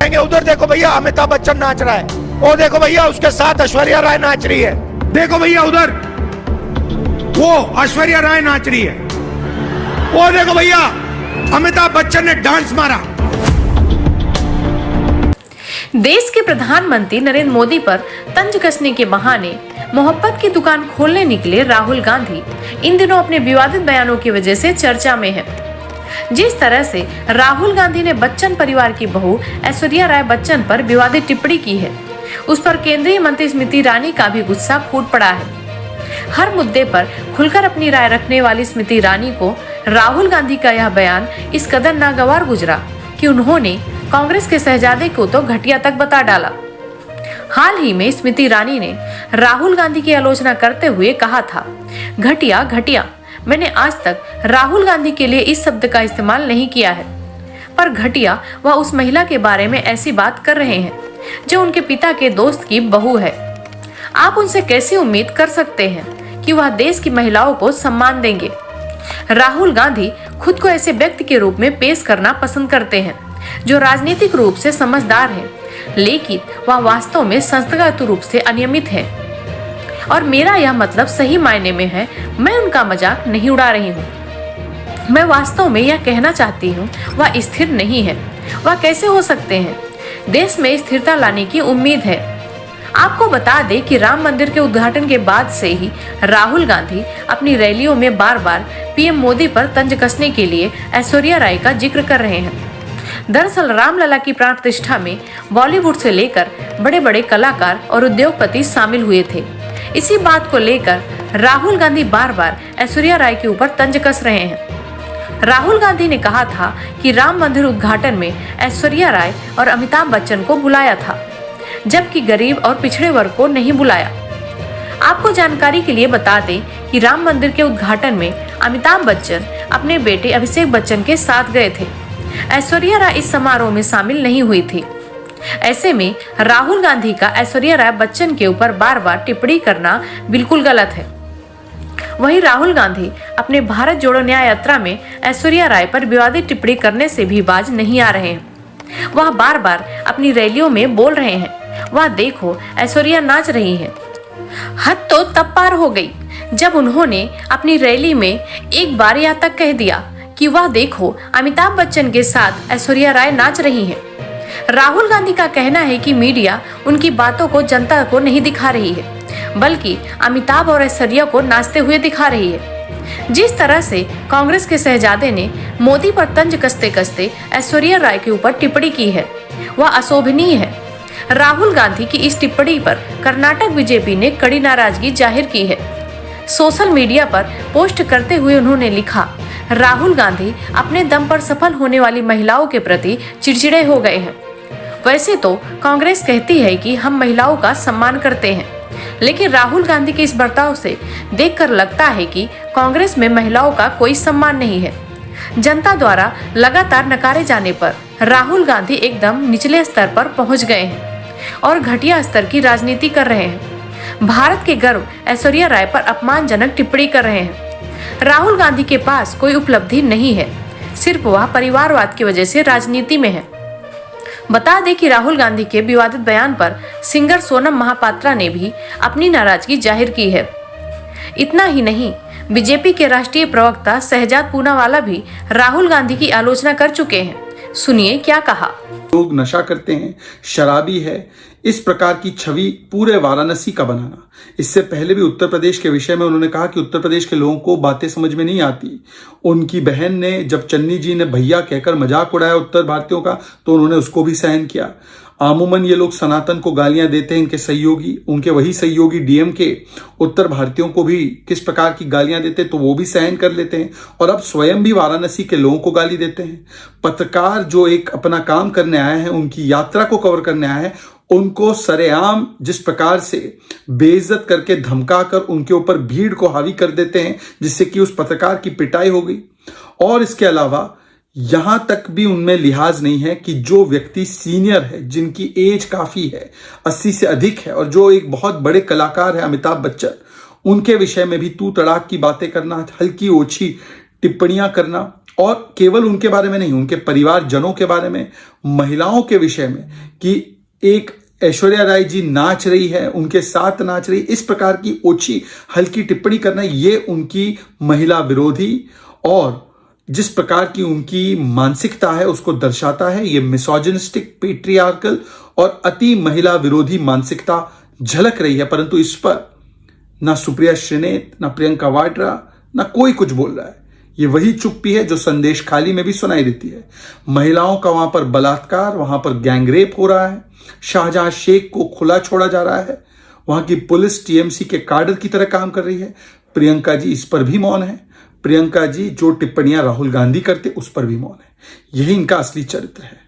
दिखाएंगे। उधर देखो भैया अमिताभ बच्चन नाच रहा है, वो देखो भैया उसके साथ ऐश्वर्या राय नाच रही है। देखो भैया उधर वो ऐश्वर्या राय नाच रही है, वो देखो भैया अमिताभ बच्चन ने डांस मारा। देश के प्रधानमंत्री नरेंद्र मोदी पर तंज कसने के बहाने मोहब्बत की दुकान खोलने निकले राहुल गांधी इन दिनों अपने विवादित बयानों की वजह से चर्चा में है। जिस तरह से राहुल गांधी ने बच्चन परिवार की बहू ऐश्वर्या राय बच्चन पर विवादित टिप्पणी की है, उस पर केंद्रीय मंत्री स्मृति ईरानी का भी गुस्सा फूट पड़ा है। हर मुद्दे पर खुलकर अपनी राय रखने वाली स्मृति ईरानी को राहुल गांधी का यह बयान इस कदर नागवार गुजरा कि उन्होंने कांग्रेस के शहजादे को तो घटिया तक बता डाला। हाल ही में स्मृति ईरानी ने राहुल गांधी की आलोचना करते हुए कहा था, घटिया घटिया, मैंने आज तक राहुल गांधी के लिए इस शब्द का इस्तेमाल नहीं किया है, पर घटिया वह उस महिला के बारे में ऐसी बात कर रहे हैं जो उनके पिता के दोस्त की बहू है। आप उनसे कैसी उम्मीद कर सकते हैं कि वह देश की महिलाओं को सम्मान देंगे। राहुल गांधी खुद को ऐसे व्यक्ति के रूप में पेश करना पसंद करते हैं जो राजनीतिक रूप से समझदार है, लेकिन वह वास्तव में संस्थागत रूप से अनियमित है। और मेरा यह मतलब सही मायने में है, मैं उनका मजाक नहीं उड़ा रही हूँ। मैं वास्तव में यह कहना चाहती हूँ, वह स्थिर नहीं है। वह कैसे हो सकते हैं? देश में स्थिरता लाने की उम्मीद है। आपको बता दें कि राम मंदिर के उद्घाटन के बाद से ही राहुल गांधी अपनी रैलियों में बार बार पीएम मोदी पर तंज कसने के लिए ऐश्वर्या राय का जिक्र कर रहे हैं। दरअसल रामलला की प्राण प्रतिष्ठा में बॉलीवुड से लेकर बड़े बड़े कलाकार और उद्योगपति शामिल हुए थे। इसी बात को लेकर राहुल गांधी बार बार ऐश्वर्या राय के ऊपर तंज कस रहे हैं। राहुल गांधी ने कहा था कि राम मंदिर उद्घाटन में ऐश्वर्या राय और अमिताभ बच्चन को बुलाया था, जबकि गरीब और पिछड़े वर्ग को नहीं बुलाया। आपको जानकारी के लिए बता दें कि राम मंदिर के उद्घाटन में अमिताभ बच्चन अपने बेटे अभिषेक बच्चन के साथ गए थे। ऐश्वर्या राय इस समारोह में शामिल नहीं हुई थी। ऐसे में राहुल गांधी का ऐश्वर्या राय बच्चन के ऊपर बार बार टिप्पणी करना बिल्कुल गलत है। वहीं राहुल गांधी अपने भारत जोड़ो न्याय यात्रा में ऐश्वर्या राय पर विवादित टिप्पणी करने से भी बाज नहीं आ रहे हैं। वह बार बार अपनी रैलियों में बोल रहे हैं, वह देखो ऐश्वर्या नाच रही है। हद तो तब पार हो गई जब उन्होंने अपनी रैली में एक बार यह तक कह दिया कि वह देखो अमिताभ बच्चन के साथ ऐश्वर्या राय नाच रही हैं। राहुल गांधी का कहना है कि मीडिया उनकी बातों को जनता को नहीं दिखा रही है, बल्कि अमिताभ और ऐश्वर्या को नाचते हुए दिखा रही है। जिस तरह से कांग्रेस के शहजादे ने मोदी पर तंज कसते कसते ऐश्वर्या राय के ऊपर टिप्पणी की है, वह अशोभनीय है। राहुल गांधी की इस टिप्पणी पर कर्नाटक बीजेपी ने कड़ी नाराजगी जाहिर की है। सोशल मीडिया पर पोस्ट करते हुए उन्होंने लिखा, राहुल गांधी अपने दम पर सफल होने वाली महिलाओं के प्रति चिड़चिड़े हो गए हैं। वैसे तो कांग्रेस कहती है कि हम महिलाओं का सम्मान करते हैं, लेकिन राहुल गांधी के इस बर्ताव से देखकर लगता है कि कांग्रेस में महिलाओं का कोई सम्मान नहीं है। जनता द्वारा लगातार नकारे जाने पर राहुल गांधी एकदम निचले स्तर पर पहुंच गए हैं और घटिया स्तर की राजनीति कर रहे हैं। भारत के गर्व ऐश्वर्या राय पर अपमानजनक टिप्पणी कर रहे हैं। राहुल गांधी के पास कोई उपलब्धि नहीं है, सिर्फ वह परिवारवाद की वजह से राजनीति में है। बता दें कि राहुल गांधी के विवादित बयान पर सिंगर सोनम महापात्रा ने भी अपनी नाराजगी जाहिर की है। इतना ही नहीं, बीजेपी के राष्ट्रीय प्रवक्ता शहजाद पूनावाला भी राहुल गांधी की आलोचना कर चुके हैं। सुनिए क्या कहा। लोग नशा करते हैं, शराबी है, इस प्रकार की छवि पूरे वाराणसी का बनाना। इससे पहले भी उत्तर प्रदेश के विषय में उन्होंने कहा कि उत्तर प्रदेश के लोगों को बातें समझ में नहीं आती। उनकी बहन ने जब चन्नी जी ने भैया कहकर मजाक उड़ाया उत्तर भारतीयों का, तो उन्होंने उसको भी सहन किया। अमूमन ये लोग सनातन को गालियां देते हैं, इनके सहयोगी, उनके वही सहयोगी डीएम के उत्तर भारतीयों को भी किस प्रकार की गालियां देते, तो वो भी सहन कर लेते हैं और अब स्वयं भी वाराणसी के लोगों को गाली देते हैं। पत्रकार जो एक अपना काम करने आए हैं, उनकी यात्रा को कवर करने आए हैं, उनको सरेआम जिस प्रकार से बेइज्जत करके धमकाकर उनके ऊपर भीड़ को हावी कर देते हैं, जिससे कि उस पत्रकार की पिटाई हो गई। और इसके अलावा यहां तक भी उनमें लिहाज नहीं है कि जो व्यक्ति सीनियर है, जिनकी एज काफी है, 80 से अधिक है, और जो एक बहुत बड़े कलाकार है अमिताभ बच्चन, उनके विषय में भी तू तड़ाक की बातें करना, हल्की ओछी टिप्पणियां करना और केवल उनके बारे में नहीं, उनके परिवारजनों के बारे में, महिलाओं के विषय में कि एक ऐश्वर्या राय जी नाच रही है, उनके साथ नाच रही, इस प्रकार की ओछी हल्की टिप्पणी करना, ये उनकी महिला विरोधी और जिस प्रकार की उनकी मानसिकता है उसको दर्शाता है। ये मिसोजिनिस्टिक, पेट्रियार्कल और अति महिला विरोधी मानसिकता झलक रही है, परंतु इस पर ना सुप्रिया श्रीनेत, ना प्रियंका वाड्रा, ना कोई कुछ बोल रहा है। ये वही चुप्पी है जो संदेश खाली में भी सुनाई देती है। महिलाओं का वहां पर बलात्कार, वहां पर गैंगरेप हो रहा है, शाहजहां शेख को खुला छोड़ा जा रहा है, वहां की पुलिस टीएमसी के कार्डर की तरह काम कर रही है। प्रियंका जी इस पर भी मौन है। प्रियंका जी जो टिप्पणियां राहुल गांधी करते उस पर भी मौन है। यही इनका असली चरित्र है।